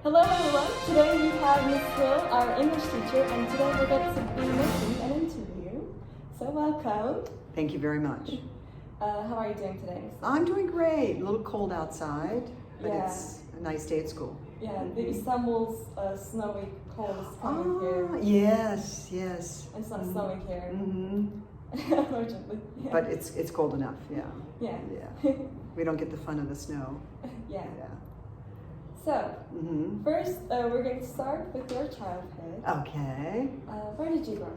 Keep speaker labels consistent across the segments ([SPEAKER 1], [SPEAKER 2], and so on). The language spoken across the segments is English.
[SPEAKER 1] Hello everyone, today we have Miss Hill, our English teacher, and today we're going to be making an interview. So welcome.
[SPEAKER 2] Thank you very much.
[SPEAKER 1] How are you doing today, Miss Hill?
[SPEAKER 2] I'm doing great. A little cold outside, but
[SPEAKER 1] Yeah.
[SPEAKER 2] It's a nice day at school.
[SPEAKER 1] Yeah, the Istanbul's snowy cold is coming here.
[SPEAKER 2] Yes.
[SPEAKER 1] It's not snowing here, unfortunately. Yeah.
[SPEAKER 2] But it's cold enough, yeah.
[SPEAKER 1] Yeah.
[SPEAKER 2] We don't get the fun of the snow.
[SPEAKER 1] Yeah. So,
[SPEAKER 2] Mm-hmm.
[SPEAKER 1] first we're going to start with your childhood.
[SPEAKER 2] Okay.
[SPEAKER 1] Where did you grow up?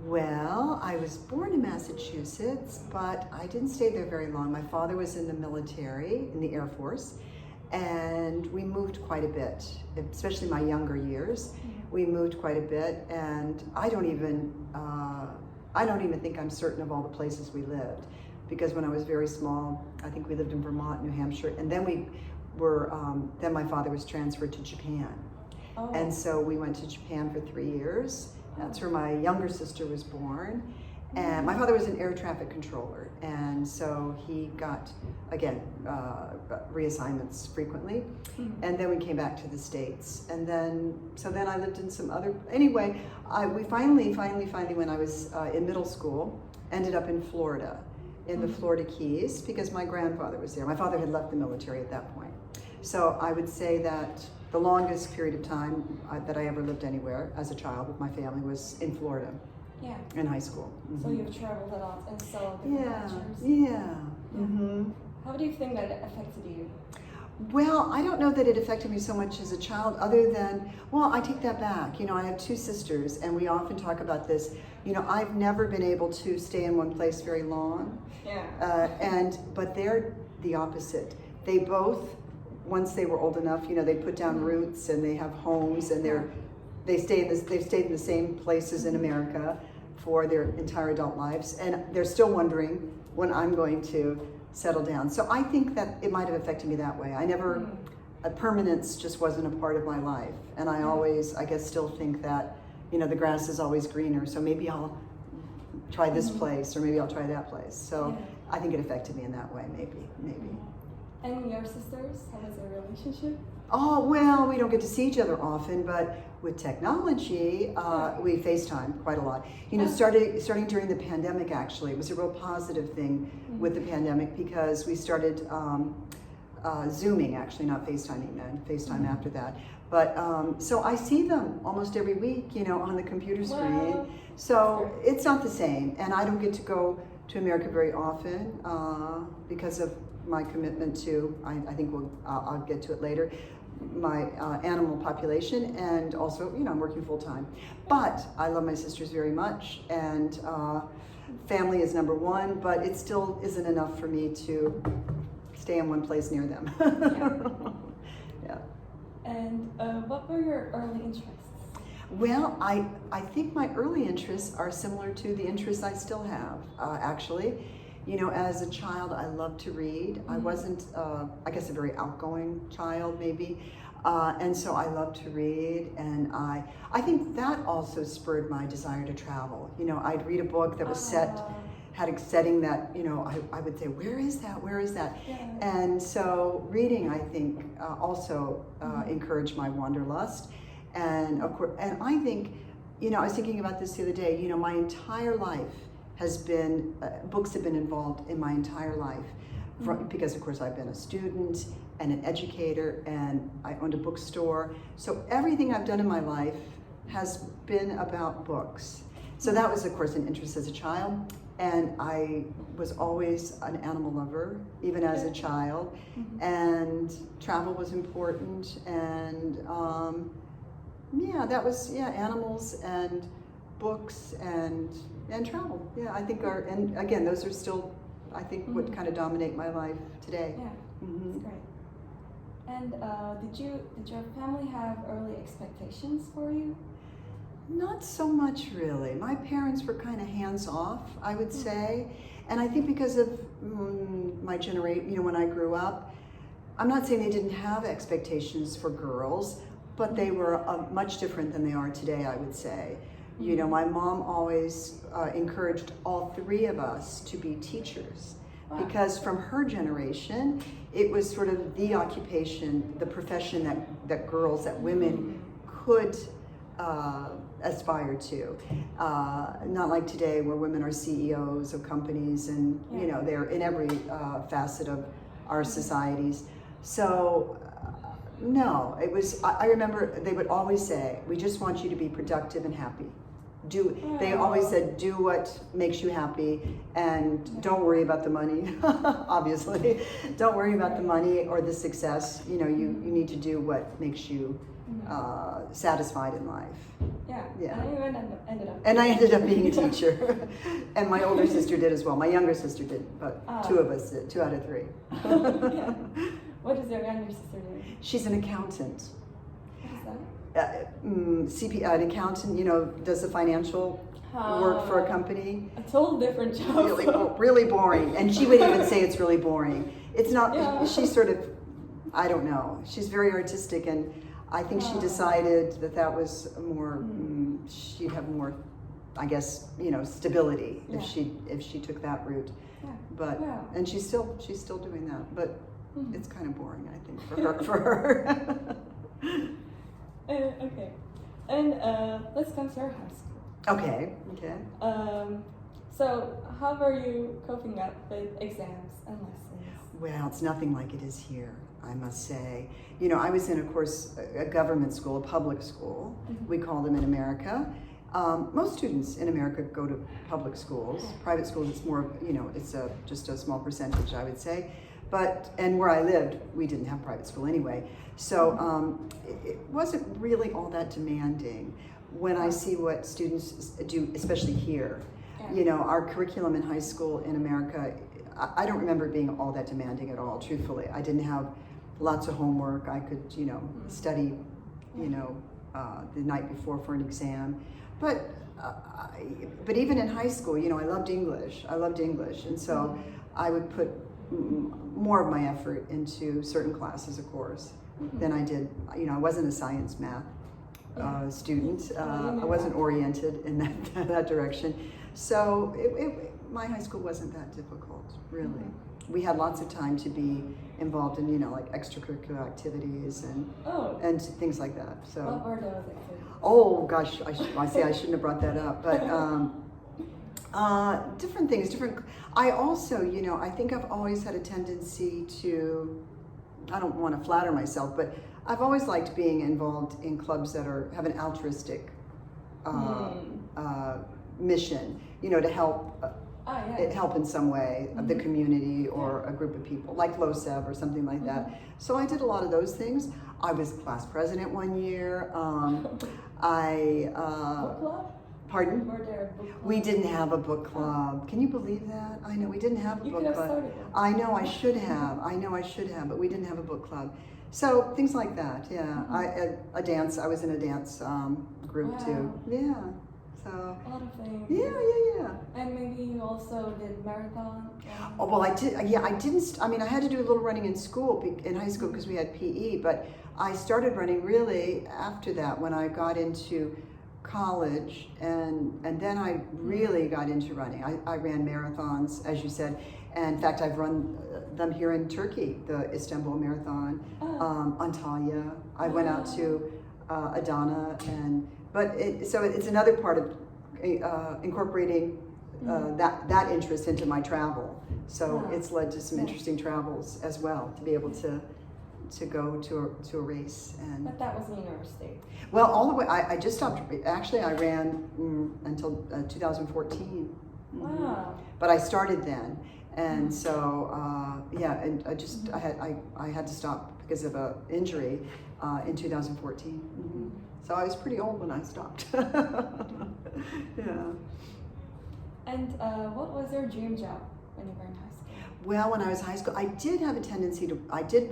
[SPEAKER 2] Well, I was born in Massachusetts, but I didn't stay there very long. My father was in the military, in the Air Force, and we moved quite a bit, especially my younger years. We moved quite a bit, and I don't even think I'm certain of all the places we lived, because when I was very small, I think we lived in Vermont, New Hampshire, and then then my father was transferred to Japan.
[SPEAKER 1] Oh.
[SPEAKER 2] And so we went to Japan for 3 years. That's where my younger sister was born. And my father was an air traffic controller. And so he got, again, reassignments frequently. And then we came back to the States. And then I lived in some other, anyway, we finally, when I was in middle school, ended up in Florida, in the Florida Keys, because my grandfather was there. My father had left the military at that point. So I would say that the longest period of time that I ever lived anywhere as a child with my family was in Florida.
[SPEAKER 1] Yeah.
[SPEAKER 2] In high school.
[SPEAKER 1] So you've traveled a lot and saw different cultures.
[SPEAKER 2] Yeah. Mm-hmm.
[SPEAKER 1] How do you think that it affected you?
[SPEAKER 2] Well, I don't know that it affected me so much as a child, other than, well, I take that back. You know, I have 2 sisters, and we often talk about this. You know, I've never been able to stay in one place very long.
[SPEAKER 1] Yeah.
[SPEAKER 2] But they're the opposite. They both, once they were old enough, you know, they put down roots and they have homes, and they've stayed in the same places in America for their entire adult lives, and they're still wondering when I'm going to settle down. So I think that it might have affected me that way. Permanence just wasn't a part of my life, and I always, I guess, still think that, you know, the grass is always greener, so maybe I'll try this place, or maybe I'll try that place. So I think it affected me in that way, maybe.
[SPEAKER 1] And your sisters, how was their relationship?
[SPEAKER 2] Oh, well, we don't get to see each other often, but with technology, we FaceTime quite a lot. You know, starting during the pandemic, actually, it was a real positive thing with the pandemic, because we started Zooming, actually, not FaceTiming then, FaceTime after that. But, so I see them almost every week, you know, on the computer screen.
[SPEAKER 1] Wow.
[SPEAKER 2] So it's not the same, and I don't get to go to America very often because of my commitment to, I think I'll get to it later, my animal population, and also, you know, I'm working full time. But I love my sisters very much, and family is number one, but it still isn't enough for me to stay in one place near them. Yeah.
[SPEAKER 1] And what were your early interests?
[SPEAKER 2] Well, I think my early interests are similar to the interests I still have, actually. You know, as a child, I loved to read. I wasn't, I guess, a very outgoing child, maybe. And so I loved to read, and I think that also spurred my desire to travel. You know, I'd read a book that was had a setting that, you know, I would say, where is that?
[SPEAKER 1] Yeah.
[SPEAKER 2] And so reading, I think, also encouraged my wanderlust. And of course, and I think, you know, I was thinking about this the other day, you know, my entire life has been, books have been involved in my entire life, because of course I've been a student and an educator, and I owned a bookstore. So everything I've done in my life has been about books. So that was, of course, an interest as a child, and I was always an animal lover, even as a child, and travel was important, and animals and books and travel. Yeah, I think and again, those are still, I think, what kind of dominate my life today.
[SPEAKER 1] Yeah, that's great. And did your family have early expectations for you?
[SPEAKER 2] Not so much, really. My parents were kind of hands-off, I would say. And I think because of my generation, you know, when I grew up, I'm not saying they didn't have expectations for girls, but they were much different than they are today, I would say. You know, my mom always encouraged all 3 of us to be teachers. because from her generation, it was sort of the occupation, the profession that girls, that women could aspire to. Not like today where women are CEOs of companies and, you know, they're in every facet of our societies. So, no, it was, I remember they would always say, we just want you to be productive and happy. They always said, do what makes you happy and don't worry about the money, obviously. Don't worry about the money or the success. You know, you need to do what makes you satisfied in life.
[SPEAKER 1] Yeah.
[SPEAKER 2] And I ended up being a teacher. And my older sister did as well. My younger sister did, but two of us did, 2 out of 3.
[SPEAKER 1] Yeah. What is your younger sister doing?
[SPEAKER 2] She's an accountant.
[SPEAKER 1] What is that?
[SPEAKER 2] An accountant, you know, does the financial work for a company.
[SPEAKER 1] A total different job.
[SPEAKER 2] Really boring. And she would even say it's really boring. It's not, she's sort of, I don't know. She's very artistic, and I think she decided that was more, she'd have more, I guess, you know, stability if she took that route.
[SPEAKER 1] Yeah.
[SPEAKER 2] But, and she's still doing that, but it's kind of boring, I think, for her.
[SPEAKER 1] Okay, and let's come to our high school.
[SPEAKER 2] Okay.
[SPEAKER 1] So how are you coping up with exams and lessons?
[SPEAKER 2] Well, it's nothing like it is here, I must say. You know, I was in, of course, a government school, a public school, we call them in America. Most students in America go to public schools. Private schools, it's more, you know, it's just a small percentage, I would say. And where I lived, we didn't have private school anyway. So it wasn't really all that demanding. When I see what students do, especially here, you know, our curriculum in high school in America, I don't remember it being all that demanding at all, truthfully. I didn't have lots of homework. I could, you know, study, you know, the night before for an exam. But even in high school, you know, I loved English, and so I would put more of my effort into certain classes, of course, than I did. You know, I wasn't a science math student. I wasn't oriented in that direction. So my high school wasn't that difficult, really. We had lots of time to be involved in, you know, like extracurricular activities and things like that. So.
[SPEAKER 1] What were those activities?
[SPEAKER 2] Oh gosh, I shouldn't have brought that up, but different things, I also, you know, I think I've always had a tendency to, I don't want to flatter myself, but I've always liked being involved in clubs that have an altruistic mission, you know, to help help in some way of the community or a group of people, like LOSEV or something like that. So I did a lot of those things. I was class president one year.
[SPEAKER 1] Book club?
[SPEAKER 2] Pardon?
[SPEAKER 1] Were there a book club?
[SPEAKER 2] We didn't have a book club. Can you believe that? I know we didn't have a book club.
[SPEAKER 1] Started one.
[SPEAKER 2] I know I should have, but we didn't have a book club. So things like that, yeah. I was in a dance group too. Yeah. So
[SPEAKER 1] A lot of things.
[SPEAKER 2] Yeah.
[SPEAKER 1] And maybe you also did marathon.
[SPEAKER 2] Oh well, I did. Yeah, I didn't. I mean, I had to do a little running in school, in high school, because we had PE. But I started running really after that, when I got into college, and then I really got into running. I ran marathons, as you said, and in fact, I've run them here in Turkey, the Istanbul Marathon, Antalya. I went out to Adana, so it's another part of incorporating that interest into my travel. So it's led to some interesting travels as well, to be able to go to a race.
[SPEAKER 1] But that was in your state.
[SPEAKER 2] Well, all the way. I just stopped. Actually, I ran until 2014.
[SPEAKER 1] Wow.
[SPEAKER 2] But I started then, and so and I had to stop because of an injury in 2014. So I was pretty old when I stopped. Yeah.
[SPEAKER 1] And what was your dream job when you were in high school?
[SPEAKER 2] Well, when I was in high school, I did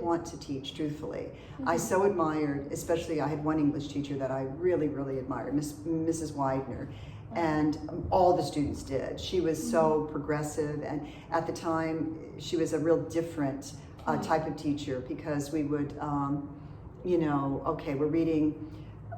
[SPEAKER 2] want to teach, truthfully. I so admired, especially I had one English teacher that I really, really admired, Mrs. Widener, and all the students did. She was so progressive, and at the time, she was a real different type of teacher, because we would, you know, okay, we're reading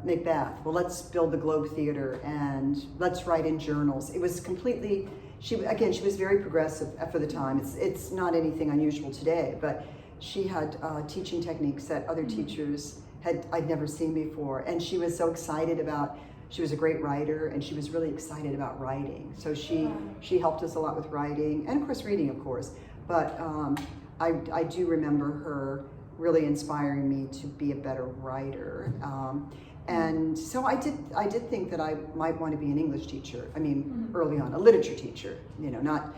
[SPEAKER 2] Macbeth. Well, let's build the Globe Theater and let's write in journals. It was completely, she was very progressive for the time. It's not anything unusual today, but she had teaching techniques that other teachers I'd never seen before, and she was so excited about. She was a great writer, and she was really excited about writing. So she helped us a lot with writing, and of course reading, of course. But I do remember her really inspiring me to be a better writer. And so I did think that I might want to be an English teacher. I mean, early on, a literature teacher, not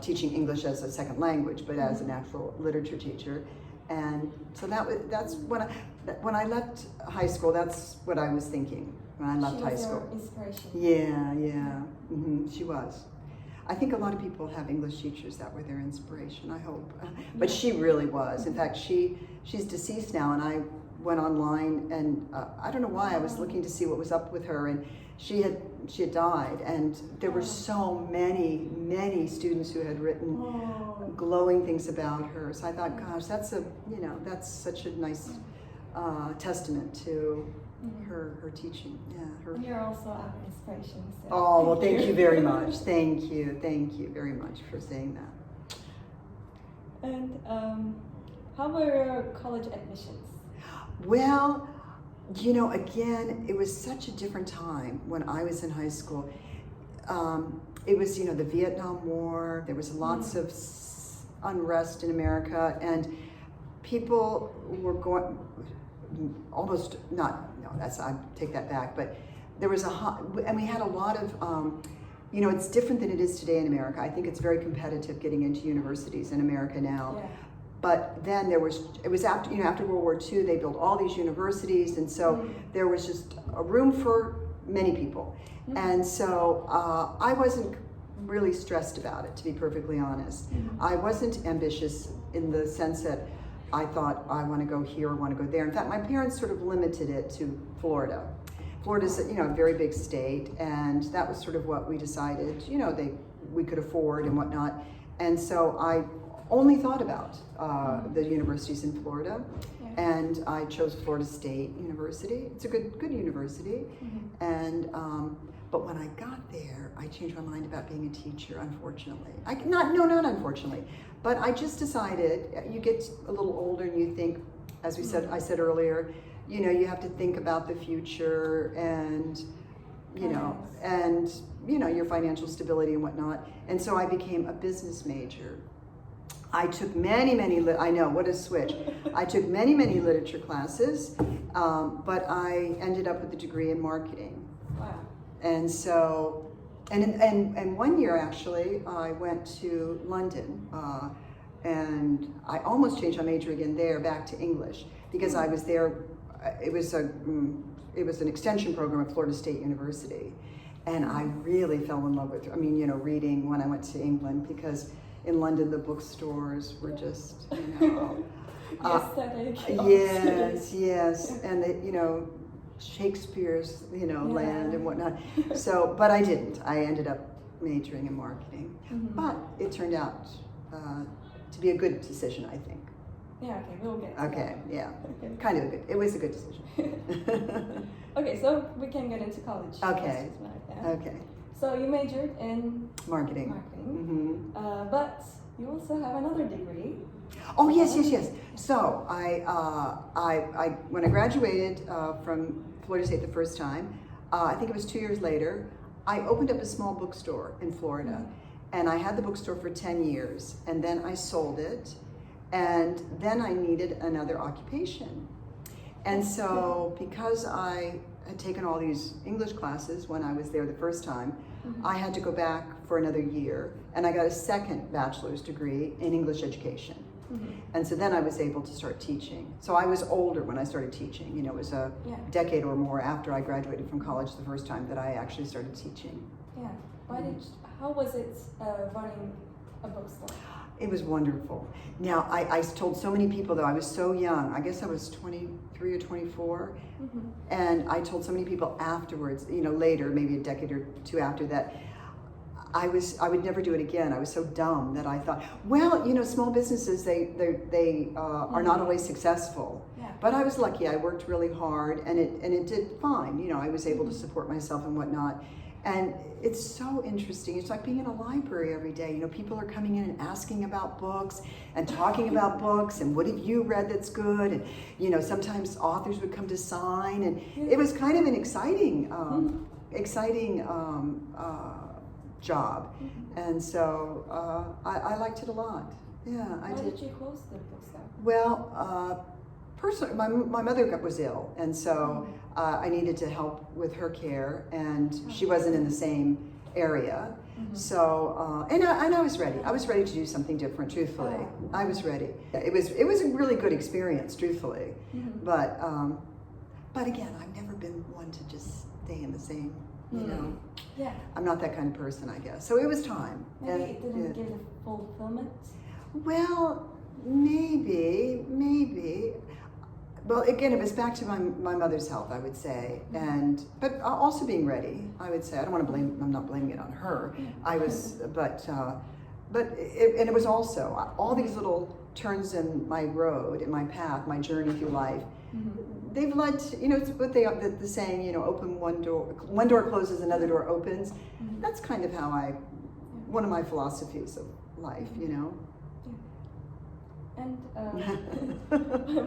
[SPEAKER 2] teaching English as a second language, but as an actual literature teacher. And so that's when I left high school, that's what I was thinking when I left high school.
[SPEAKER 1] She was your inspiration.
[SPEAKER 2] Yeah. She was. I think a lot of people have English teachers that were their inspiration, I hope. But she really was. In fact, she's deceased now, and I went online, and I don't know why, I was looking to see what was up with her, and she had died, and there were so many students who had written glowing things about her. So I thought, gosh, that's such a nice testament to her teaching. Yeah,
[SPEAKER 1] And you're also our inspiration. So.
[SPEAKER 2] Oh, well, thank you very much. Thank you very much for saying that.
[SPEAKER 1] And how were your college admissions?
[SPEAKER 2] Well, again, it was such a different time when I was in high school. It was, the Vietnam War. There was lots of unrest in America, and people were going almost not. No, I take that back. But there was and we had a lot of. It's different than it is today in America. I think it's very competitive getting into universities in America now.
[SPEAKER 1] Yeah.
[SPEAKER 2] But then it was after World War II, they built all these universities, and so there was just a room for many people. And so I wasn't really stressed about it, to be perfectly honest. I wasn't ambitious in the sense that I thought, I want to go here, I want to go there. In fact, my parents sort of limited it to Florida. Florida's a very big state, and that was sort of what we decided, we could afford and whatnot. And so I only thought about the universities in Florida, and I chose Florida State University. It's a good university, and but when I got there, I changed my mind about being a teacher. Unfortunately, not unfortunately, but I just decided. You get a little older, and you think, as I said earlier, you have to think about the future, and your financial stability and whatnot. And so I became a business major. I took many, I know, what a switch. I took many literature classes, but I ended up with a degree in marketing.
[SPEAKER 1] Wow.
[SPEAKER 2] And so, and one year actually, I went to London, and I almost changed my major again there back to English, because I was there, it was an extension program at Florida State University, and I really fell in love with, reading when I went to England, because in London, the bookstores were just, yes, and Shakespeare's, land and whatnot. So, but I didn't. I ended up majoring in marketing, but it turned out to be a good decision, I think.
[SPEAKER 1] Yeah. Okay, we'll get.
[SPEAKER 2] Okay. Yeah. Kind of a good. It was a good decision.
[SPEAKER 1] Okay, so we can get into college.
[SPEAKER 2] Okay. Okay.
[SPEAKER 1] So you majored in
[SPEAKER 2] marketing.
[SPEAKER 1] But you also have another degree.
[SPEAKER 2] Oh yes. So I when I graduated from Florida State the first time, I think it was 2 years later, I opened up a small bookstore in Florida, and I had the bookstore for 10 years, and then I sold it, and then I needed another occupation, and so because I had taken all these English classes when I was there the first time, I had to go back for another year, and I got a second bachelor's degree in English education. And so then I was able to start teaching. So I was older when I started teaching. It was a decade or more after I graduated from college the first time that I actually started teaching.
[SPEAKER 1] Yeah. How was it running a bookstore?
[SPEAKER 2] It was wonderful. Now, I told so many people, though, I was so young. I guess I was 23 or 24. And I told so many people afterwards, later, maybe a decade or two after that, I would never do it again. I was so dumb that I thought, well, small businesses, they are not always successful.
[SPEAKER 1] Yeah.
[SPEAKER 2] But I was lucky. I worked really hard, and it did fine. I was able to support myself and whatnot. And it's so interesting. It's like being in a library every day. You know, people are coming in and asking about books and talking about books and what have you read that's good. And, you know, sometimes authors would come to sign, and it was kind of an exciting, job. And so I liked it a lot. Yeah, I did.
[SPEAKER 1] Why did you close the bookstore?
[SPEAKER 2] Well, personally, my mother was ill, and so I needed to help with her care, and she wasn't in the same area. So, and I was ready. I was ready to do something different, truthfully. I was ready. It was a really good experience, truthfully. But again, I've never been one to just stay in the same, you know.
[SPEAKER 1] Yeah.
[SPEAKER 2] I'm not that kind of person, I guess. So it was time.
[SPEAKER 1] Maybe it didn't give the fulfillment.
[SPEAKER 2] Well, maybe. Well, again, it was back to my mother's health, I would say, but also being ready, I would say. I don't want to blame. I'm not blaming it on her. I was, but it was also all these little turns in my road, in my path, my journey through life. They've led to, you know, it's what the saying, you know, open one door closes, another door opens. That's kind of how one of my philosophies of life, you know.
[SPEAKER 1] And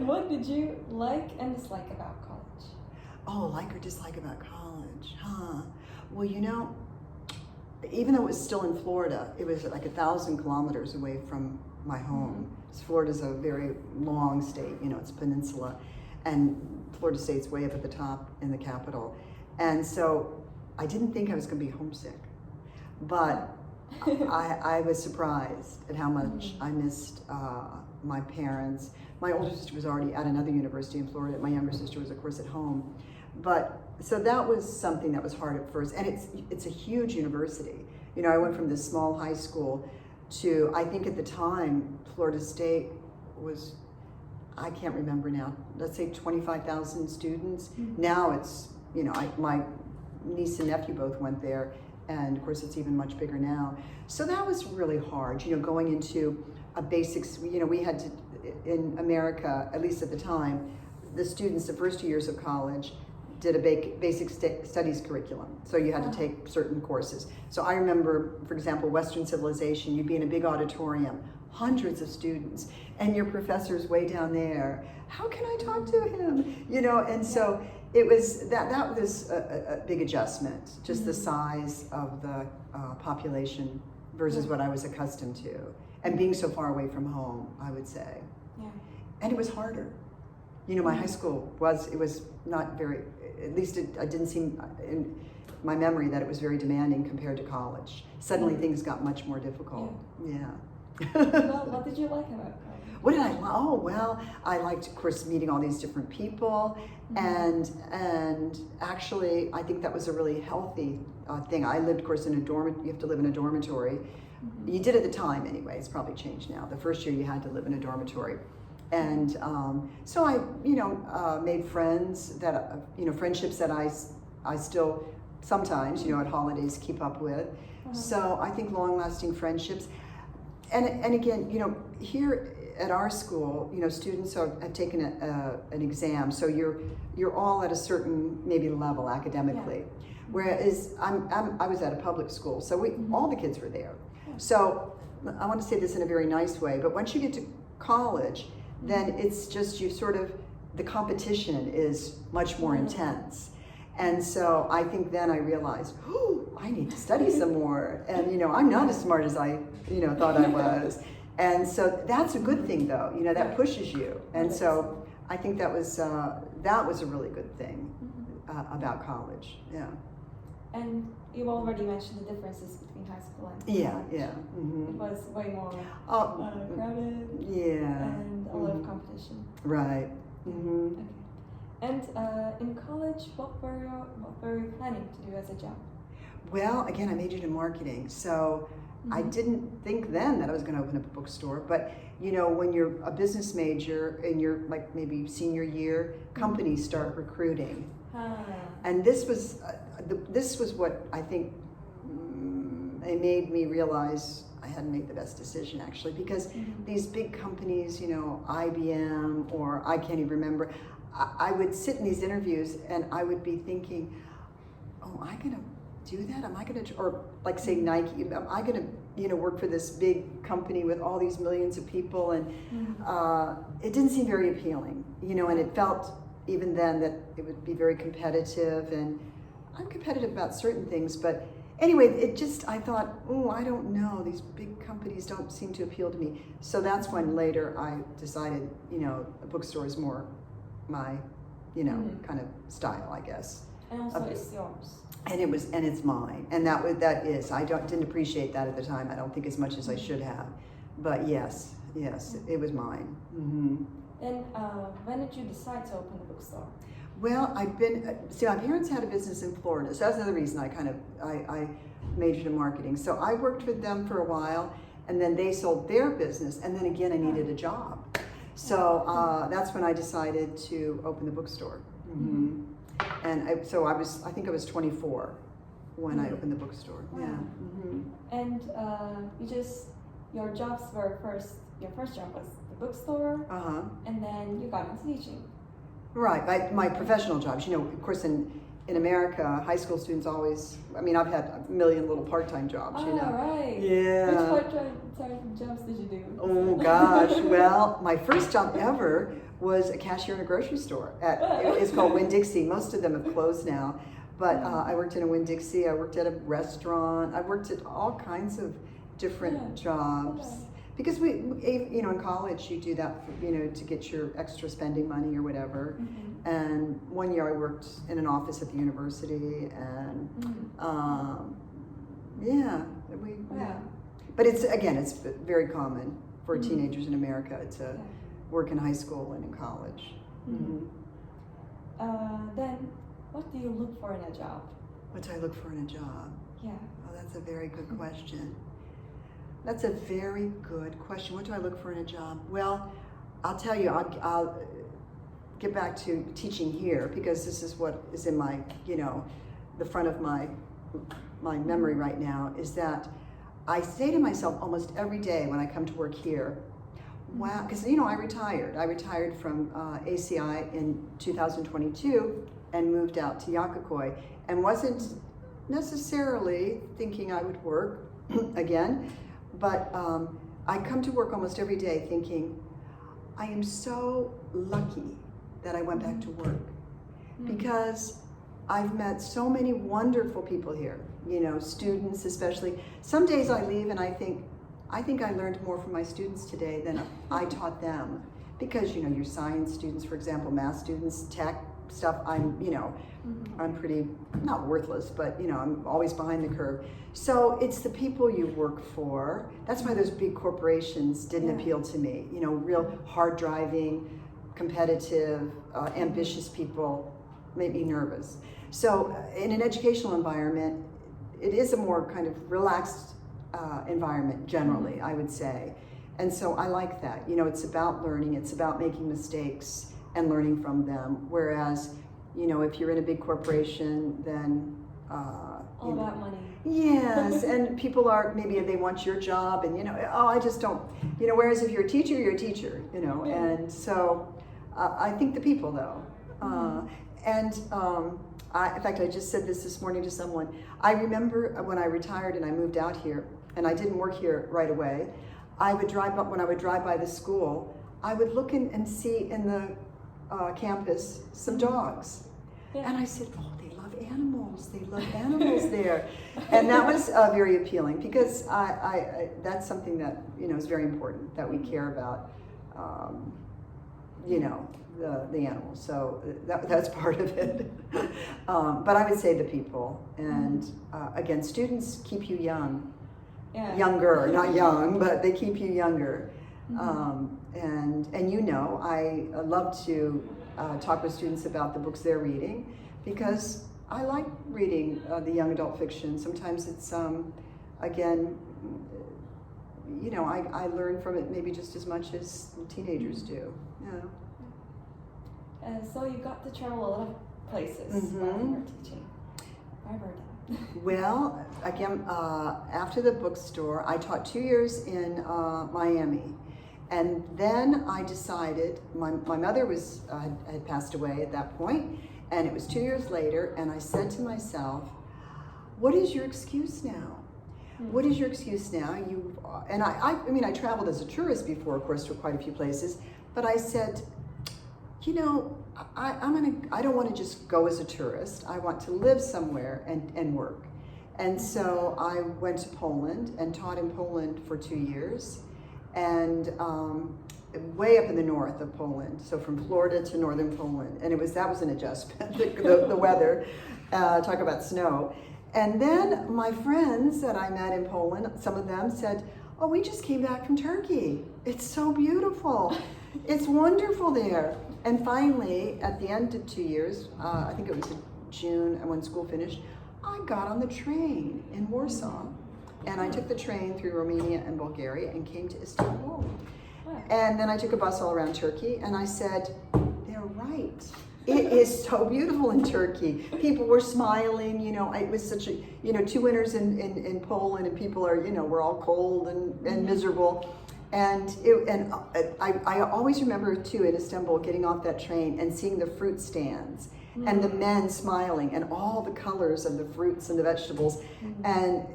[SPEAKER 1] what did you like and dislike about college?
[SPEAKER 2] Oh, like or dislike about college, huh? Well, you know, even though it was still in Florida, it was like 1,000 kilometers away from my home. Florida's a very long state, you know, it's a peninsula, and Florida State's way up at the top in the capital. And so I didn't think I was going to be homesick, but I was surprised at how much I missed my parents. My older sister was already at another university in Florida. My younger sister was, of course, at home. But so that was something that was hard at first. And it's a huge university. You know, I went from this small high school to, I think at the time, Florida State was, I can't remember now, let's say 25,000 students. Now it's, you know, my niece and nephew both went there. And of course, it's even much bigger now. So that was really hard, you know, going into a basics, you know, we had to, in America, at least at the time, the students, the first 2 years of college, did a basic studies curriculum. So you had to take certain courses. So I remember, for example, Western civilization, you'd be in a big auditorium, hundreds of students, and your professor's way down there. How can I talk to him? You know, and so it was, that was a big adjustment, just the size of the population versus what I was accustomed to. And being so far away from home, I would say.
[SPEAKER 1] Yeah.
[SPEAKER 2] And it was harder. You know, my high school was not very, at least it didn't seem in my memory that it was very demanding compared to college. Suddenly things got much more difficult. Yeah.
[SPEAKER 1] Well, what did you like about college?
[SPEAKER 2] What did I? Oh well, I liked, of course, meeting all these different people, and actually, I think that was a really healthy thing. I lived, of course, in a dorm. You have to live in a dormitory. You did at the time, anyway. It's probably changed now. The first year you had to live in a dormitory, and so I, you know, made friends that, you know, friendships that I still sometimes, you know, at holidays keep up with. So I think long-lasting friendships. And again, you know, here at our school, you know, students have taken an exam, so you're all at a certain maybe level academically. Whereas I was at a public school, so all the kids were there. So I want to say this in a very nice way, but once you get to college, then it's just the competition is much more intense. And so I think then I realized, oh, I need to study some more. And, you know, I'm not as smart as I, you know, thought I was. And so that's a good thing, though. You know, that pushes you. And so I think that was a really good thing about college. Yeah.
[SPEAKER 1] And you already mentioned the differences between high school and college.
[SPEAKER 2] Yeah.
[SPEAKER 1] It was way more crowded.
[SPEAKER 2] Yeah.
[SPEAKER 1] And a lot of competition.
[SPEAKER 2] Right.
[SPEAKER 1] Okay. And in college, what were you planning to do as a job?
[SPEAKER 2] Well, again, I majored in marketing, so I didn't think then that I was going to open up a bookstore. But you know, when you're a business major in your like maybe senior year, companies start recruiting, and this was what I think it made me realize I hadn't made the best decision actually, because these big companies, you know, IBM or I can't even remember. I would sit in these interviews and I would be thinking, oh, I'm gonna do that? Am I going to, or like say Nike, am I going to, work for this big company with all these millions of people? And it didn't seem very appealing, and it felt even then that it would be very competitive, and I'm competitive about certain things, but anyway, I thought, I don't know, these big companies don't seem to appeal to me. So that's when later I decided, a bookstore is more my, kind of style, I guess.
[SPEAKER 1] And also it's yours.
[SPEAKER 2] And it's mine. And that is, I didn't appreciate that at the time, I don't think as much as I should have. But yes, it was mine. Mm-hmm.
[SPEAKER 1] And when did you decide to open the bookstore?
[SPEAKER 2] Well, my parents had a business in Florida, so that's another reason I majored in marketing. So I worked with them for a while, and then they sold their business, and then again I needed a job. So that's when I decided to open the bookstore. Mm-hmm. And I think I was 24 when I opened the bookstore.
[SPEAKER 1] Wow.
[SPEAKER 2] Yeah. Mm-hmm.
[SPEAKER 1] And your jobs were your first job was the bookstore, and then you got into teaching.
[SPEAKER 2] Right, my professional jobs. Of course, in America, high school students always. I've had a million little part-time jobs.
[SPEAKER 1] Oh, right.
[SPEAKER 2] Yeah.
[SPEAKER 1] Which part-time jobs did you do?
[SPEAKER 2] Oh gosh. Well, my first job ever was a cashier in a grocery store. It's called Winn-Dixie. Most of them have closed now, but I worked in a Winn-Dixie. I worked at a restaurant. I worked at all kinds of different jobs. Okay. Because in college you do that, to get your extra spending money or whatever. Mm-hmm. And one year I worked in an office at the university, and But it's very common for teenagers in America to work in high school and in college. Mm-hmm.
[SPEAKER 1] Then, what do you look for in a job?
[SPEAKER 2] What do I look for in a job?
[SPEAKER 1] Yeah.
[SPEAKER 2] Oh, that's a very good question. That's a very good question. What do I look for in a job? Well, I'll tell you, I'll get back to teaching here, because this is what is in my, the front of my memory right now, is that I say to myself almost every day when I come to work here, wow, because, I retired. I retired from ACI in 2022 and moved out to Yakakoi, and wasn't necessarily thinking I would work again. But I come to work almost every day thinking, I am so lucky that I went back to work, because I've met so many wonderful people here, students especially. Some days I leave and I think I learned more from my students today than I taught them, because, your science students, for example, math students, tech stuff, I'm pretty, not worthless, but, I'm always behind the curve. So it's the people you work for. That's why those big corporations didn't appeal to me. Real hard driving, competitive, ambitious people made me nervous. So in an educational environment, it is a more kind of relaxed environment generally, I would say. And so I like that. It's about learning, it's about making mistakes and learning from them. Whereas, if you're in a big corporation, then
[SPEAKER 1] all about money.
[SPEAKER 2] Yes, and people are, maybe they want your job, and I just don't, whereas if you're a teacher, you're a teacher, and so I think the people though. In fact, I just said this morning to someone. I remember when I retired and I moved out here, and I didn't work here right away. When I would drive by the school, I would look and see in the campus some dogs. Yeah. And I said, oh, they love animals there. And that was very appealing, because I that's something that, is very important, that we care about, the animals. So that's part of it. But I would say the people. And again, students keep you young. Yeah. Younger, not young, but they keep you younger. And I love to talk with students about the books they're reading, because I like reading the young adult fiction. Sometimes it's, again, I learn from it maybe just as much as teenagers do.
[SPEAKER 1] And so you got to travel a lot of places while you were teaching. Where were they?
[SPEAKER 2] Well, again, after the bookstore, I taught 2 years in Miami. And then I decided, my mother had passed away at that point, and it was 2 years later, and I said to myself, what is your excuse now? What is your excuse now? And I mean, I traveled as a tourist before, of course, to quite a few places, but I said, you know, I don't want to just go as a tourist. I want to live somewhere and work. And so I went to Poland and taught in Poland for 2 years, and way up in the north of Poland, so from Florida to northern Poland, and that was an adjustment. the weather, talk about snow. And then my friends that I met in Poland, some of them said, oh, we just came back from Turkey. It's so beautiful. It's wonderful there. And finally, at the end of 2 years, I think it was in June when school finished, I got on the train in Warsaw. And I took the train through Romania and Bulgaria and came to Istanbul. And then I took a bus all around Turkey, and I said, they're right. It is so beautiful in Turkey. People were smiling, you know, it was such a, you know, 2 winters in Poland, and people are, you know, we're all cold and miserable. And I always remember too in Istanbul getting off that train and seeing the fruit stands and the men smiling and all the colors of the fruits and the vegetables. And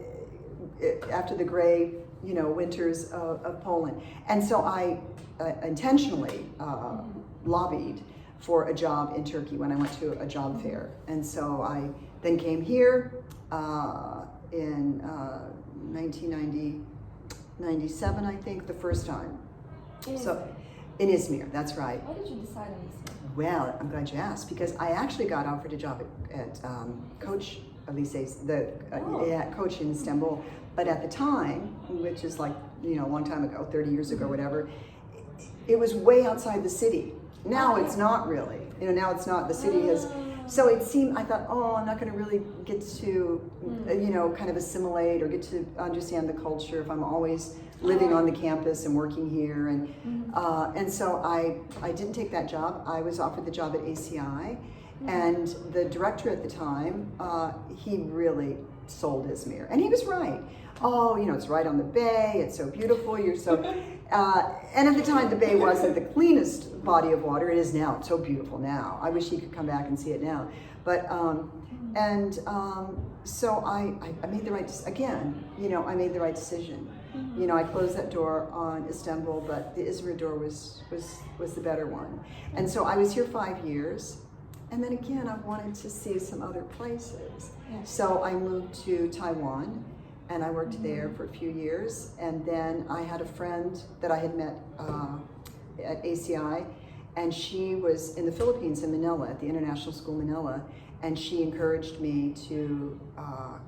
[SPEAKER 2] after the gray, you know, winters of Poland. And so I intentionally lobbied for a job in Turkey when I went to a job fair. And so I then came here in 1997, I think, the first time. So in Izmir, that's right.
[SPEAKER 1] Why did you decide on Izmir?
[SPEAKER 2] Well, I'm glad you asked, because I actually got offered a job at Coach Elise's, Coach in Istanbul. But at the time, which is like, you know, a long time ago, 30 years ago, whatever, it was way outside the city. Now it's not really, you know, now it's not, the city has, so it seemed, I thought, oh, I'm not going to really get to, you know, kind of assimilate or get to understand the culture if I'm always living on the campus and working here. And so I didn't take that job. I was offered the job at ACI, and the director at the time, he really sold Izmir, and he was right. Oh, you know, it's right on the bay, it's so beautiful, you're so, and at the time the bay wasn't the cleanest body of water. It is now, it's so beautiful now. I wish he could come back and see it now. But, so I made the right, again, you know, I made the right decision. You know, I closed that door on Istanbul, but the Izmir door was the better one. And so I was here 5 years. And then again, I wanted to see some other places. So I moved to Taiwan, and I worked there for a few years. And then I had a friend that I had met at ACI, and she was in the Philippines, in Manila, at the International School Manila, and she encouraged me to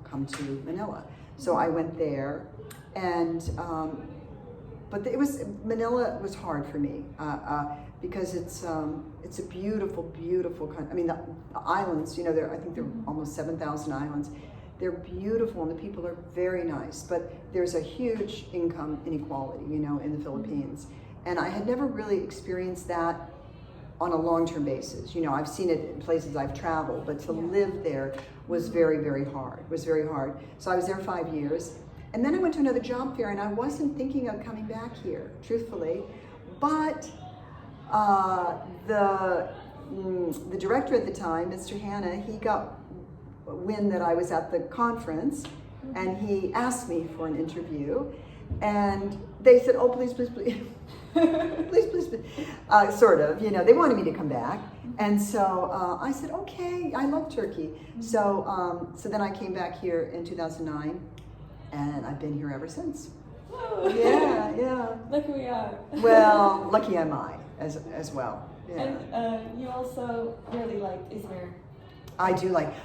[SPEAKER 2] come to Manila. So I went there, and but Manila was hard for me because it's a beautiful, beautiful country. I mean, the islands, you know, I think there are almost 7,000 islands. They're beautiful, and the people are very nice, but there's a huge income inequality, you know, in the Philippines. And I had never really experienced that on a long-term basis. You know, I've seen it in places I've traveled, but to live there was very, very hard. It was very hard. So I was there 5 years. And then I went to another job fair, and I wasn't thinking of coming back here, truthfully. But the director at the time, Mr. Hanna, he got wind that I was at the conference, and he asked me for an interview. And they said, oh, please, please, please. please, please, please. Sort of, you know, they wanted me to come back. And so I said, okay, I love Turkey. So then I came back here in 2009, and I've been here ever since.
[SPEAKER 1] Whoa.
[SPEAKER 2] Yeah.
[SPEAKER 1] Lucky we are.
[SPEAKER 2] Well, lucky am I as well. Yeah.
[SPEAKER 1] And you also really like Izmir.
[SPEAKER 2] I do like.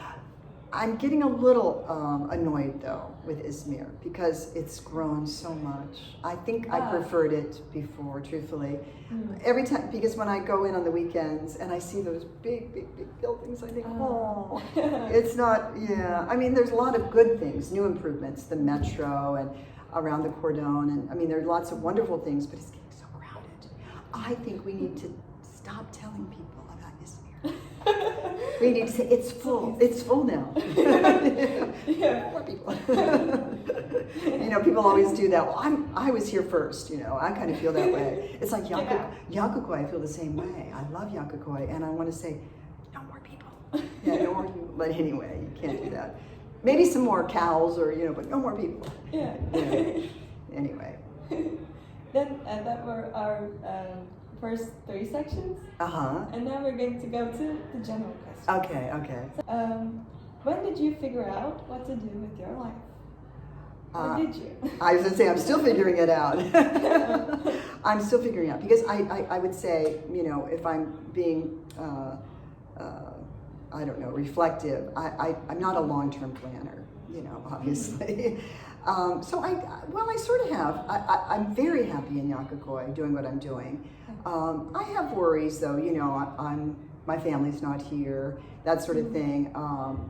[SPEAKER 2] I'm getting a little annoyed though with Izmir because it's grown so much. I think I preferred it before, truthfully. Every time, because when I go in on the weekends and I see those big, big, big buildings, I think, oh, it's not, I mean, there's a lot of good things, new improvements, the metro and around the Cordon, and I mean, there are lots of wonderful things, but it's getting so crowded. I think we need to stop telling people about Izmir. We need to say, it's full now. More people. You know, people always do that. Well, I was here first, you know, I kind of feel that way. It's like Yakukoi, I feel the same way. I love Yakukoi, and I want to say, no more people. No more people. But anyway, you can't do that. Maybe some more cows or, but no more people.
[SPEAKER 1] Yeah.
[SPEAKER 2] Anyway.
[SPEAKER 1] Then that were our first 3 sections. And now we're going to go to the general questions.
[SPEAKER 2] Okay.
[SPEAKER 1] So, when did you figure out what to do with your life? Or did you?
[SPEAKER 2] I was going to say, I'm still figuring it out. I'm still figuring it out because I would say, if I'm being, I don't know, reflective, I'm not a long-term planner, obviously. So I sort of have. I'm very happy in Yakakoi doing what I'm doing. I have worries though, my family's not here, that sort of thing.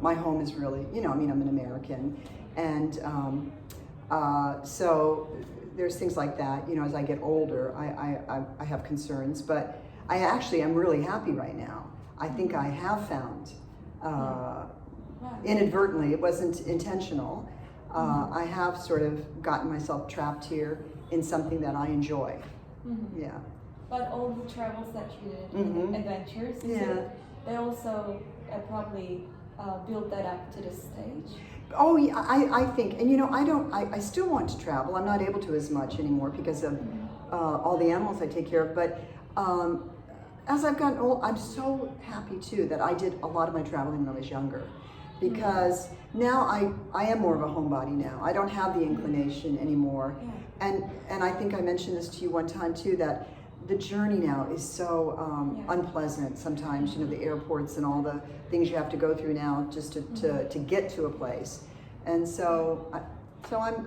[SPEAKER 2] My home is really, I'm an American. And so there's things like that, as I get older, I have concerns, but I actually am really happy right now. I think I have found, inadvertently, it wasn't intentional, I have sort of gotten myself trapped here in something that I enjoy. Yeah.
[SPEAKER 1] But all the travels that you did, adventures, they also probably built that up to this stage.
[SPEAKER 2] Oh, yeah, I think, and I still want to travel. I'm not able to as much anymore because of all the animals I take care of. But as I've gotten old, I'm so happy too that I did a lot of my traveling when I was younger, because now I am more of a homebody now. I don't have the inclination anymore, and I think I mentioned this to you one time too, that the journey now is so unpleasant sometimes, the airports and all the things you have to go through now just to get to a place. And so I'm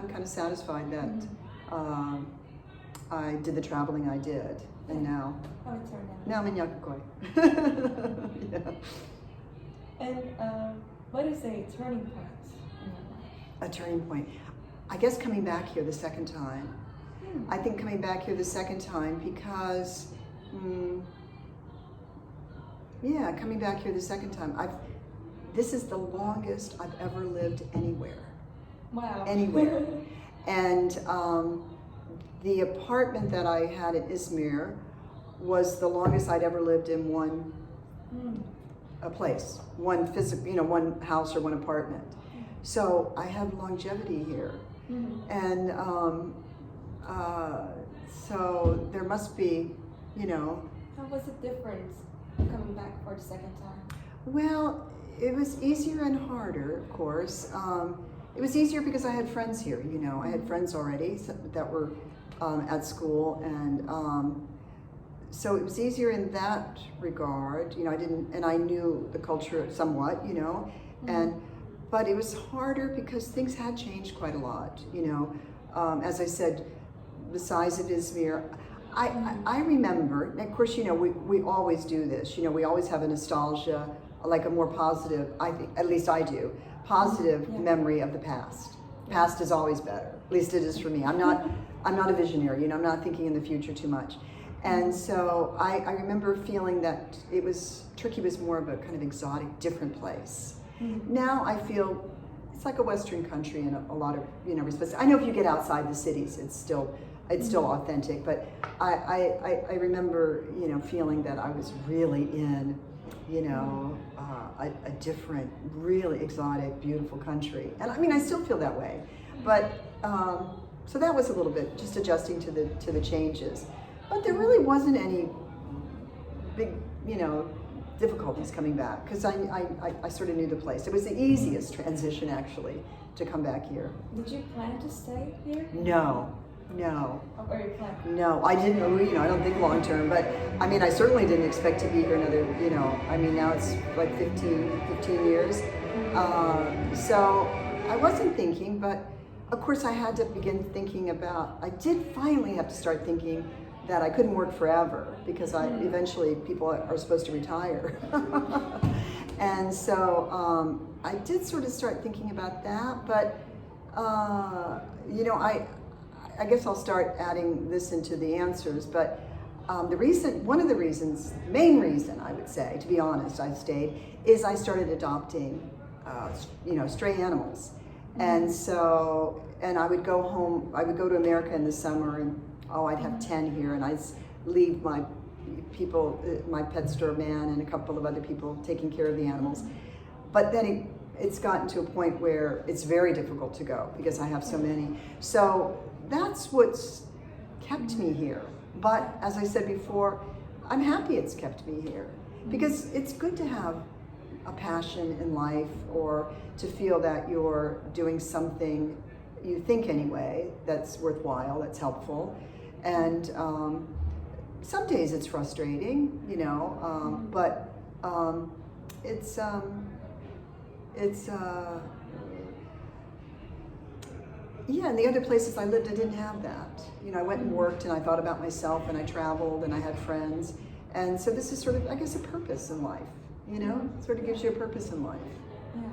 [SPEAKER 2] kind of satisfied that I did the traveling I did, and now I'm in Yakakoi.
[SPEAKER 1] And what is a turning point in your life?
[SPEAKER 2] A turning point, I guess, coming back here the second time. I think coming back here the second time because, coming back here the second time, this is the longest I've ever lived anywhere.
[SPEAKER 1] Wow.
[SPEAKER 2] Anywhere. And the apartment that I had in Izmir was the longest I'd ever lived in one place, one physical, one house or one apartment. So I have longevity here. And so there must be,
[SPEAKER 1] How was it different coming back for the second time?
[SPEAKER 2] Well, it was easier and harder, of course. It was easier because I had friends here, I had friends already that were at school, and so it was easier in that regard. I knew the culture somewhat, but it was harder because things had changed quite a lot, as I said, the size of Izmir. I remember, and of course, we always do this, we always have a nostalgia, like a more positive, I think, at least I do, positive memory of the past. Past is always better, at least it is for me. I'm not a visionary, I'm not thinking in the future too much. And so I remember feeling that Turkey was more of a kind of exotic, different place. Now I feel it's like a Western country in a lot of respects. I know if you get outside the cities, it's still authentic, but I remember feeling that I was really in a different, really exotic, beautiful country. And I still feel that way, but so that was a little bit just adjusting to the changes. But there really wasn't any big difficulties coming back, because I sort of knew the place. It was the easiest transition actually to come back here.
[SPEAKER 1] Did you plan to stay here?
[SPEAKER 2] No.
[SPEAKER 1] Or you planned?
[SPEAKER 2] No, I didn't. I don't think long term, but I certainly didn't expect to be here another. Now it's like 15 years. So I wasn't thinking, but of course I had to begin thinking about. I did finally have to start thinking that I couldn't work forever, because eventually people are supposed to retire. And so I did sort of start thinking about that, but I guess I'll start adding this into the answers, but main reason I would say, to be honest, I stayed, is I started adopting, stray animals. And so, I would go home, I would go to America in the summer, and I'd have 10 here, and I'd leave my people, my pet store man and a couple of other people taking care of the animals. But then it's gotten to a point where it's very difficult to go because I have so many. So that's what's kept me here. But as I said before, I'm happy it's kept me here because it's good to have a passion in life, or to feel that you're doing something, you think anyway, that's worthwhile, that's helpful. And some days it's frustrating, you know, but it's yeah, and the other places I lived, I didn't have that. You know, I went and worked and I thought about myself and I traveled and I had friends. And so this is sort of, I guess, a purpose in life, you know? It sort of gives you a purpose in life.
[SPEAKER 1] Yeah.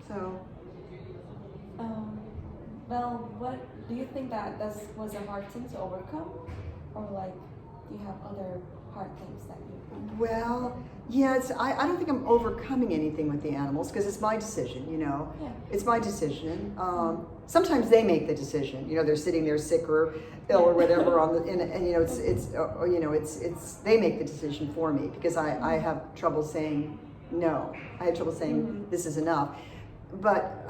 [SPEAKER 2] So.
[SPEAKER 1] Well, what do you think that was a hard thing to overcome? Or like, do you have other hard things that you...
[SPEAKER 2] Well, yeah, I don't think I'm overcoming anything with the animals because it's my decision, you know.
[SPEAKER 1] Yeah.
[SPEAKER 2] It's my decision. Sometimes they make the decision. You know, they're sitting there sick or ill or whatever on the, and you know, it's they make the decision for me because I have trouble saying no. I had trouble saying this is enough. But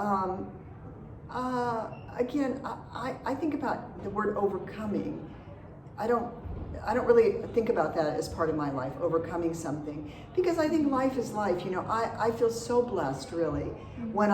[SPEAKER 2] again, I think about the word overcoming. I don't really think about that as part of my life, overcoming something, because I think life is life. You know, I feel so blessed, really, when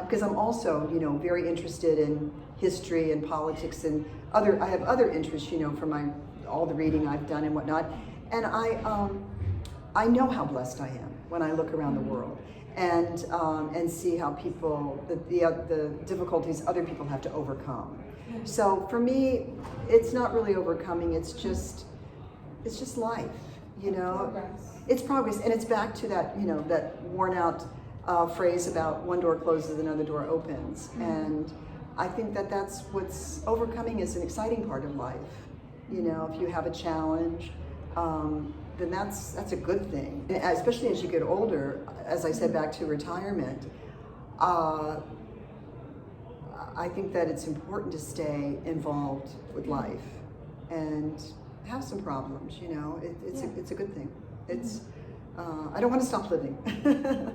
[SPEAKER 2] because I'm also, you know, very interested in history and politics and I have other interests, you know, from all the reading I've done and whatnot, and I know how blessed I am when I look around the world and see how people, the difficulties other people have to overcome. So for me, it's not really overcoming. It's just life, you know.
[SPEAKER 1] Progress.
[SPEAKER 2] It's progress, and it's back to that, you know, that worn out phrase about one door closes, another door opens. And I think that's what's overcoming is an exciting part of life. You know, if you have a challenge, then that's a good thing. And especially as you get older, as I said, back to retirement. I think that it's important to stay involved with life and have some problems, you know. It's a good thing. It's I don't want to stop living.
[SPEAKER 1] Yeah.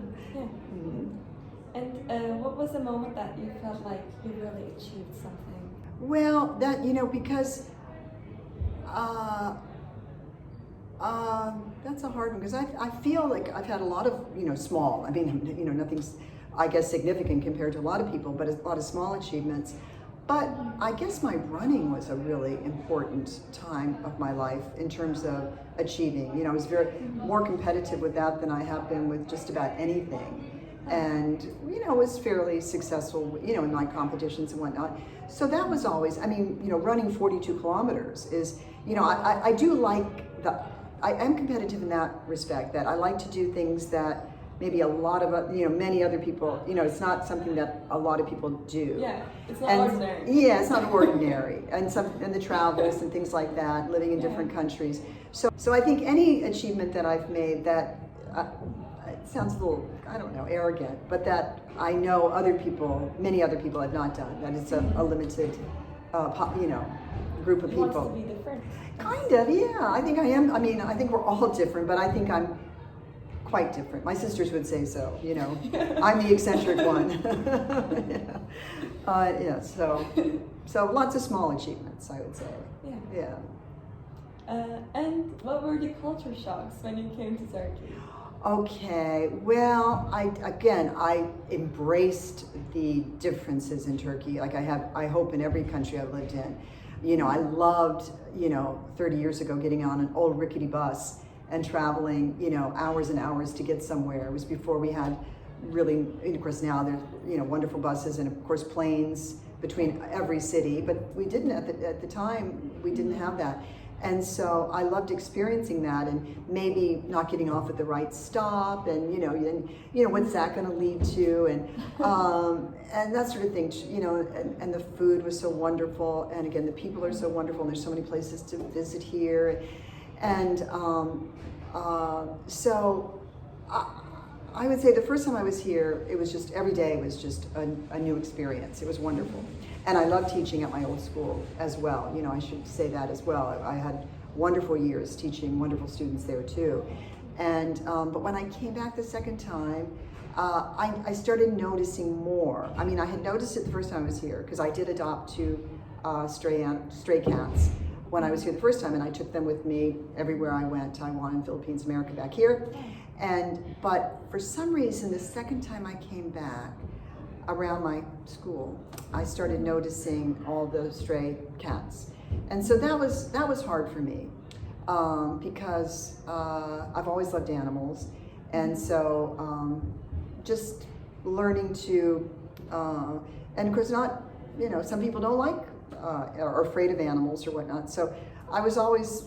[SPEAKER 1] And what was the moment that you felt like you really achieved something?
[SPEAKER 2] Well, that, you know, because that's a hard one, because I feel like I've had a lot of, you know, small, I mean, you know, nothing's, I guess, significant compared to a lot of people, but a lot of small achievements. But I guess my running was a really important time of my life in terms of achieving. You know, I was more competitive with that than I have been with just about anything. And, you know, was fairly successful, you know, in my competitions and whatnot. So that was always, I mean, you know, running 42 kilometers is, you know, I do like I am competitive in that respect, that I like to do things that maybe a lot of, you know, many other people, you know, it's not something that a lot of people do.
[SPEAKER 1] Yeah, it's not ordinary.
[SPEAKER 2] Yeah, it's not ordinary. And the travels and things like that, living in different countries. So I think any achievement that I've made that, it sounds a little, I don't know, arrogant, but that I know many other people have not done, that it's a limited, you know, group of people.
[SPEAKER 1] You want to be different.
[SPEAKER 2] Kind of, yeah. I think I am. I mean, I think we're all different, but I think I'm quite different. My sisters would say so, you know. I'm the eccentric one. Yeah. So lots of small achievements, I would say.
[SPEAKER 1] Yeah. And what were the culture shocks when you came to Turkey?
[SPEAKER 2] Okay, well, I embraced the differences in Turkey, like I hope in every country I've lived in. You know, I loved, you know, 30 years ago getting on an old rickety bus and traveling, you know, hours and hours to get somewhere. It was before we had really, of course now there's, you know, wonderful buses and of course planes between every city, but we didn't at the time, we didn't have that. And so I loved experiencing that, and maybe not getting off at the right stop, and you know what's that going to lead to, and that sort of thing. You know, and the food was so wonderful, and again the people are so wonderful, and there's so many places to visit here, and so I would say the first time I was here, it was just every day was just a new experience. It was wonderful. And I loved teaching at my old school as well. You know, I should say that as well. I had wonderful years teaching wonderful students there too. And but when I came back the second time, I started noticing more. I mean, I had noticed it the first time I was here because I did adopt two stray cats when I was here the first time, and I took them with me everywhere I went, Taiwan, Philippines, America, back here. But for some reason, the second time I came back around my school, I started noticing all the stray cats. And so that was hard for me because I've always loved animals. And so just learning to, and of course not, some people don't like are afraid of animals or whatnot. So I was always,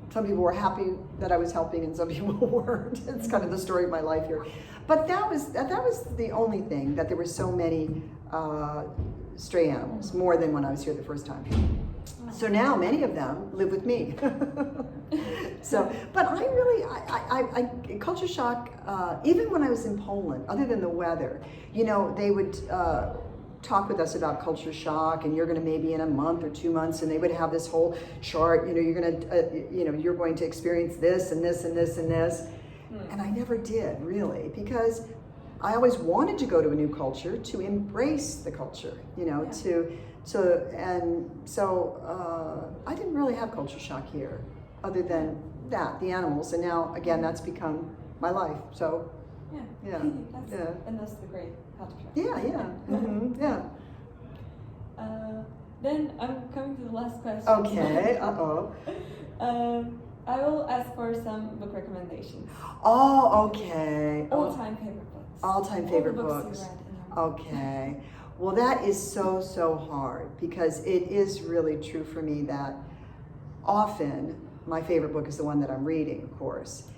[SPEAKER 2] some people were happy that I was helping and some people weren't. It's kind of the story of my life here. But that was the only thing, that there were so many stray animals, more than when I was here the first time. So now many of them live with me. So, but I culture shock, even when I was in Poland, other than the weather, they would talk with us about culture shock, and you're going to maybe in a month or 2 months, and they would have this whole chart, you're going to, you're going to experience this and this and this and this. And I never did, really, because I always wanted to go to a new culture, to embrace the culture, so I didn't really have culture shock here, other than that, the animals, and now again that's become my life. So yeah,
[SPEAKER 1] and that's the great culture shock.
[SPEAKER 2] Yeah, mm-hmm. Yeah.
[SPEAKER 1] Then I'm coming to the last question.
[SPEAKER 2] Okay.
[SPEAKER 1] I will ask for some book recommendations.
[SPEAKER 2] Oh, okay.
[SPEAKER 1] All-time favorite books.
[SPEAKER 2] All-time favorite
[SPEAKER 1] All the
[SPEAKER 2] books.
[SPEAKER 1] you read in your life.
[SPEAKER 2] Okay. Well, that is so hard, because it is really true for me that often my favorite book is the one that I'm reading, of course.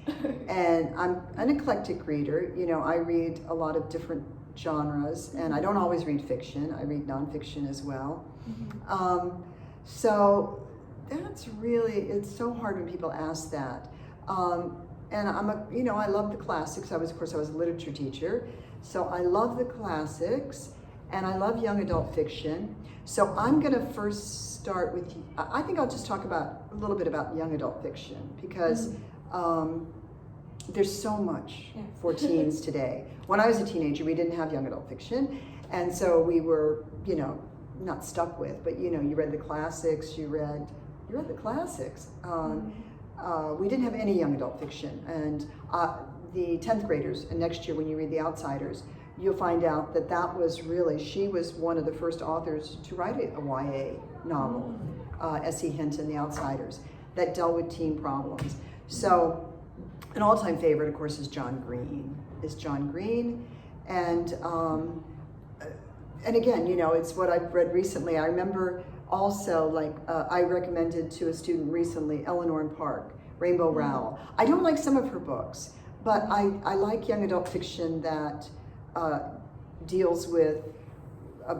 [SPEAKER 2] And I'm an eclectic reader. I read a lot of different genres, and I don't always read fiction. I read nonfiction as well. Mm-hmm. So that's really, it's so hard when people ask that. And I love the classics. I was a literature teacher. So I love the classics, and I love young adult fiction. So I'm gonna first start with, I think I'll just talk a little bit about young adult fiction, because there's so much for teens today. When I was a teenager, we didn't have young adult fiction. And so we were, not stuck with, but you read the classics, you read the classics. We didn't have any young adult fiction. And the 10th graders, and next year when you read The Outsiders, you'll find out that was really, she was one of the first authors to write a YA novel, S.E. Hinton, The Outsiders, that dealt with teen problems. So an all-time favorite, of course, is John Green. And again, it's what I've read recently. I remember also, I recommended to a student recently, Eleanor and Park, Rainbow Rowell. I don't like some of her books, but I like young adult fiction that deals with a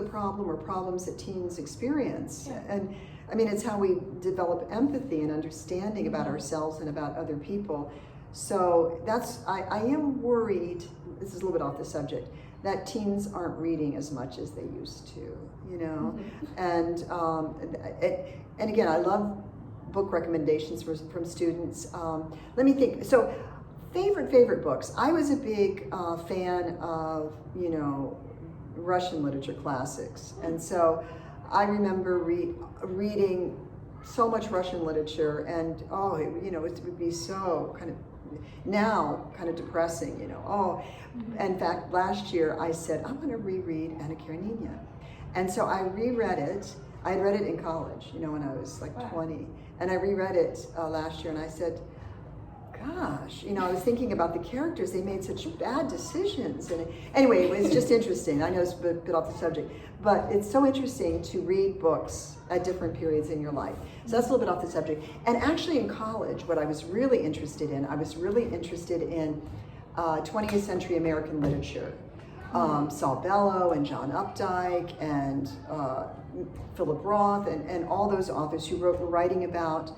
[SPEAKER 2] problem or problems that teens experience. Yeah. And I mean, it's how we develop empathy and understanding about ourselves and about other people. So I am worried, this is a little bit off the subject, that teens aren't reading as much as they used to, And again, I love book recommendations from students. Let me think. So, favorite books. I was a big fan of, Russian literature classics, and so I remember reading so much Russian literature, and it would be so kind of depressing, In fact, last year I said, I'm going to reread Anna Karenina. And so I reread it. I had read it in college, when I was 20. And I reread it last year, and I said, gosh, I was thinking about the characters. They made such bad decisions. And anyway, it was just interesting. I know it's a bit off the subject, but it's so interesting to read books at different periods in your life. So that's a little bit off the subject. And actually in college, what I was really interested in, 20th century American literature. Saul Bellow and John Updike and Philip Roth and all those authors who were writing about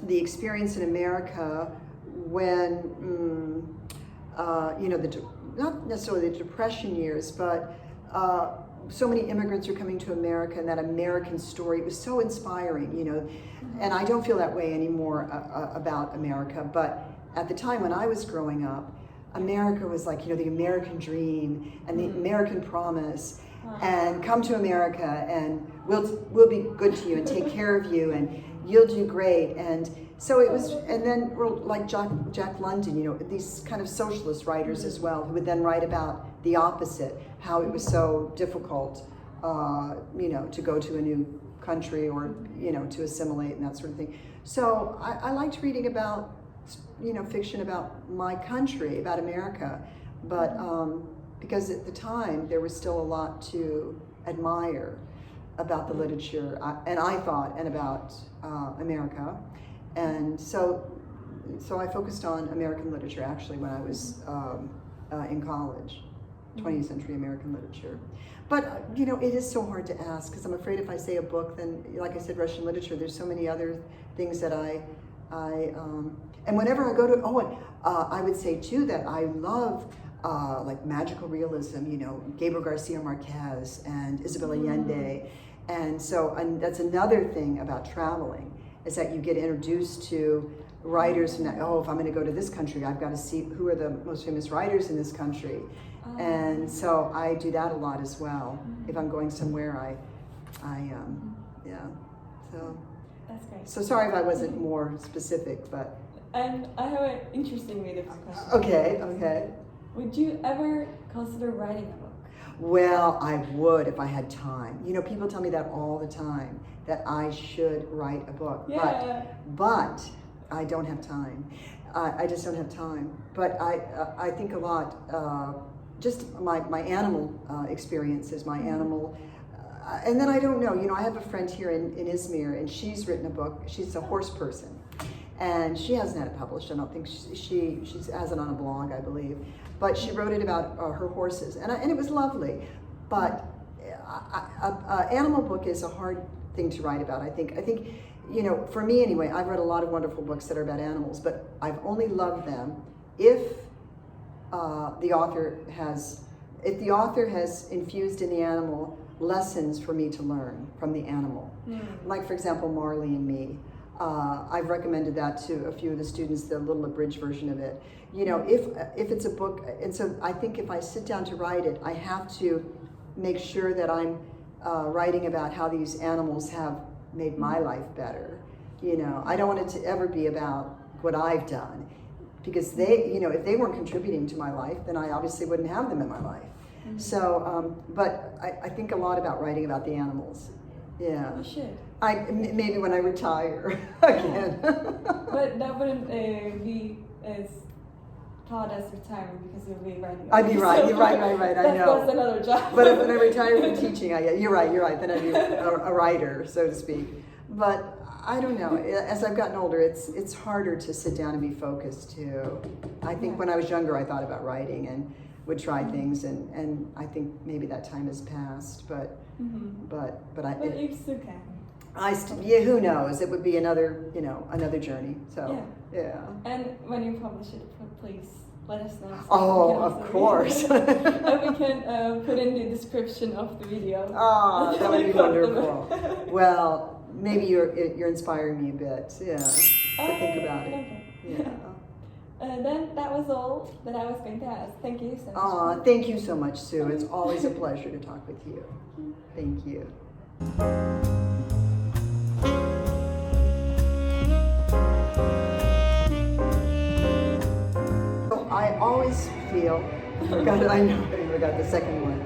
[SPEAKER 2] the experience in America when, not necessarily the Depression years, but so many immigrants are coming to America, and that American story, it was so inspiring, you know. And I don't feel that way anymore about America, but at the time when I was growing up, America was like, you know, the American dream and the American promise, and come to America and we'll be good to you and take care of you and you'll do great. And so it was, and then like Jack London, you know, these kind of socialist writers as well, who would then write about the opposite, how it was so difficult, you know, to go to a new country or, you know, to assimilate and that sort of thing. So I liked reading about, you know, fiction about my country, about America, but because at the time there was still a lot to admire about the literature, and I thought, and about America. And so I focused on American literature actually when I was in college, 20th century American literature. But, you know, it is so hard to ask, because I'm afraid if I say a book, then, like I said, Russian literature, there's so many other things that and whenever I go to, I would say too that I love like magical realism, you know, Gabriel Garcia Marquez and Isabel Allende. And so that's another thing about traveling, is that you get introduced to writers from that, if I'm going to go to this country, I've got to see who are the most famous writers in this country. And so I do that a lot as well. If I'm going somewhere, yeah, so.
[SPEAKER 1] That's great.
[SPEAKER 2] So sorry if I wasn't more specific, but.
[SPEAKER 1] And I have an interesting way of question.
[SPEAKER 2] Okay.
[SPEAKER 1] Would you ever consider writing a book?
[SPEAKER 2] Well, I would if I had time. You know, people tell me that all the time, that I should write a book.
[SPEAKER 1] Yeah.
[SPEAKER 2] But I don't have time. I just don't have time. But I think a lot, just my animal experiences, my animal, and then I don't know, you know, I have a friend here in Izmir, and she's written a book. She's a horse person, and she hasn't had it published. I don't think she has it on a blog, I believe. But she wrote it about her horses, and it was lovely. But animal book is a hard thing to write about. I think, you know, for me anyway, I've read a lot of wonderful books that are about animals, but I've only loved them if the author has infused in the animal lessons for me to learn from the animal. Like, for example, Marley and Me. I've recommended that to a few of the students, the little abridged version of it. You know, if it's a book, and so I think if I sit down to write it, I have to make sure that I'm writing about how these animals have made my life better. You know, I don't want it to ever be about what I've done, because they, you know, if they weren't contributing to my life, then I obviously wouldn't have them in my life. So, but I think a lot about writing about the animals. Yeah.
[SPEAKER 1] You should.
[SPEAKER 2] Maybe when I retire again.
[SPEAKER 1] But that wouldn't be as taught as retirement, because you'll be writing.
[SPEAKER 2] I'd be right. You're right. I know.
[SPEAKER 1] That's another job.
[SPEAKER 2] But when I retire from teaching, you're right. Then I'd be a writer, so to speak. But I don't know. As I've gotten older, it's harder to sit down and be focused too. I think when I was younger, I thought about writing and would try things, and I think maybe that time has passed. But
[SPEAKER 1] you still can.
[SPEAKER 2] Who knows? It would be another journey. So yeah.
[SPEAKER 1] And when you publish it, please let us know.
[SPEAKER 2] So of course.
[SPEAKER 1] And we can put in the description of the video.
[SPEAKER 2] That would be wonderful. Well, maybe you're inspiring me a bit. Yeah. To think about it. Yeah.
[SPEAKER 1] Then that was all that I was going to ask. Thank you so much.
[SPEAKER 2] Thank you so much, Sue. It's always a pleasure to talk with you. Thank you. So I always feel, I forgot the second one.